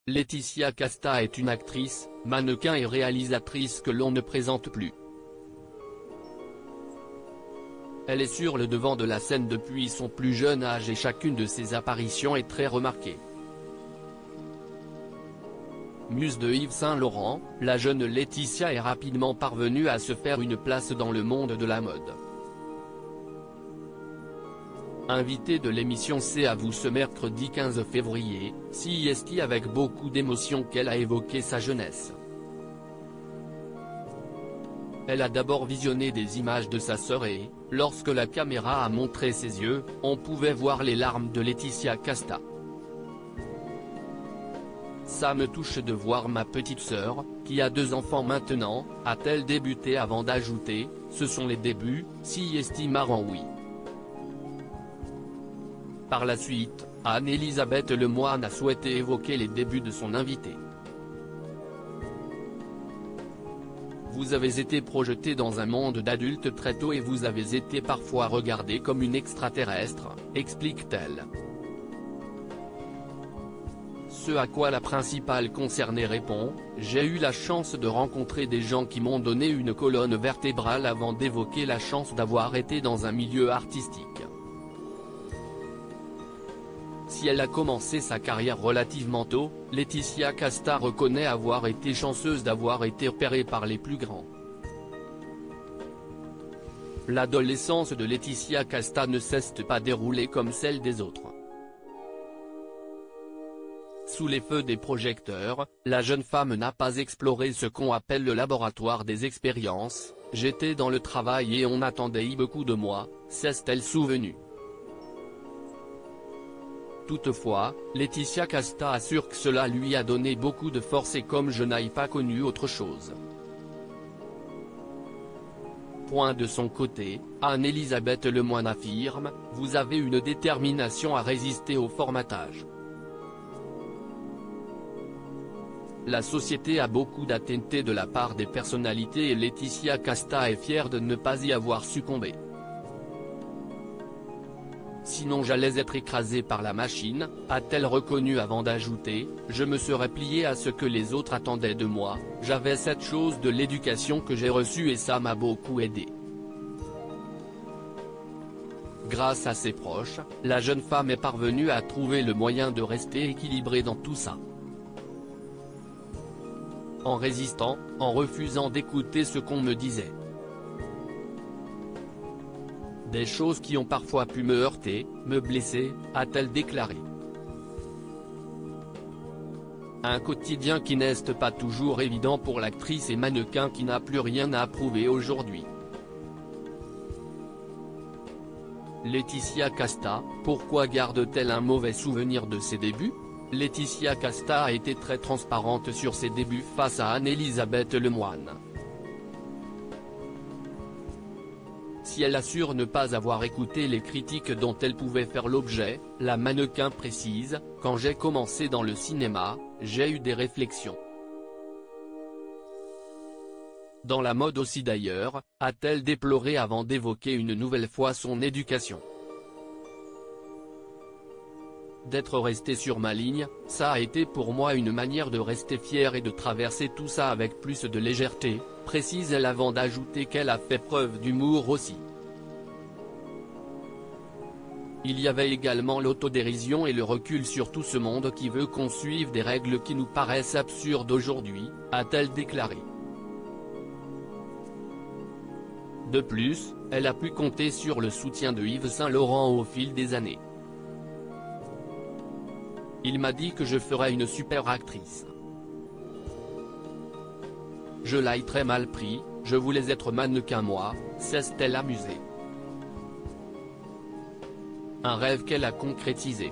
Laetitia Casta est une actrice, mannequin et réalisatrice que l'on ne présente plus. Elle est sur le devant de la scène depuis son plus jeune âge et chacune de ses apparitions est très remarquée. Muse de Yves Saint Laurent, la jeune Laetitia est rapidement parvenue à se faire une place dans le monde de la mode. Invitée de l'émission C'est à vous ce mercredi 15 février, c'est avec beaucoup d'émotion qu'elle a évoqué sa jeunesse. Elle a d'abord visionné des images de sa sœur et, lorsque la caméra a montré ses yeux, on pouvait voir les larmes de Laetitia Casta. Ça me touche de voir ma petite sœur, qui a 2 enfants maintenant, a-t-elle débuté avant d'ajouter, ce sont les débuts, c'est marrant oui. Par la suite, Anne-Elisabeth Lemoine a souhaité évoquer les débuts de son invité. Vous avez été projeté dans un monde d'adultes très tôt et vous avez été parfois regardé comme une extraterrestre, explique-t-elle. Ce à quoi la principale concernée répond, j'ai eu la chance de rencontrer des gens qui m'ont donné une colonne vertébrale avant d'évoquer la chance d'avoir été dans un milieu artistique. Si elle a commencé sa carrière relativement tôt, Laetitia Casta reconnaît avoir été chanceuse d'avoir été repérée par les plus grands. L'adolescence de Laetitia Casta ne cesse pas dérouler comme celle des autres. Sous les feux des projecteurs, la jeune femme n'a pas exploré ce qu'on appelle le laboratoire des expériences, j'étais dans le travail et on attendait beaucoup de moi, s'est-elle souvenue. Toutefois, Laetitia Casta assure que cela lui a donné beaucoup de force et comme je n'ai pas connu autre chose. De son côté, Anne-Elisabeth Lemoine affirme, vous avez une détermination à résister au formatage. La société a beaucoup d'attentes de la part des personnalités et Laetitia Casta est fière de ne pas y avoir succombé. Sinon j'allais être écrasée par la machine, a-t-elle reconnu avant d'ajouter, je me serais pliée à ce que les autres attendaient de moi, j'avais cette chose de l'éducation que j'ai reçue et ça m'a beaucoup aidé. Grâce à ses proches, la jeune femme est parvenue à trouver le moyen de rester équilibrée dans tout ça. En résistant, en refusant d'écouter ce qu'on me disait. Des choses qui ont parfois pu me heurter, me blesser, a-t-elle déclaré. Un quotidien qui n'est pas toujours évident pour l'actrice et mannequin qui n'a plus rien à prouver aujourd'hui. Laetitia Casta, pourquoi garde-t-elle un mauvais souvenir de ses débuts? Laetitia Casta a été très transparente sur ses débuts face à Anne-Elisabeth Lemoine. Si elle assure ne pas avoir écouté les critiques dont elle pouvait faire l'objet, la mannequin précise, quand j'ai commencé dans le cinéma, j'ai eu des réflexions. Dans la mode aussi d'ailleurs, a-t-elle déploré avant d'évoquer une nouvelle fois son éducation. D'être restée sur ma ligne, ça a été pour moi une manière de rester fière et de traverser tout ça avec plus de légèreté, précise-elle avant d'ajouter qu'elle a fait preuve d'humour aussi. Il y avait également l'autodérision et le recul sur tout ce monde qui veut qu'on suive des règles qui nous paraissent absurdes aujourd'hui, a-t-elle déclaré. De plus, elle a pu compter sur le soutien de Yves Saint Laurent au fil des années. Il m'a dit que je ferais une super actrice. Je l'ai très mal pris, je voulais être mannequin moi, s'est-elle amusée. Un rêve qu'elle a concrétisé.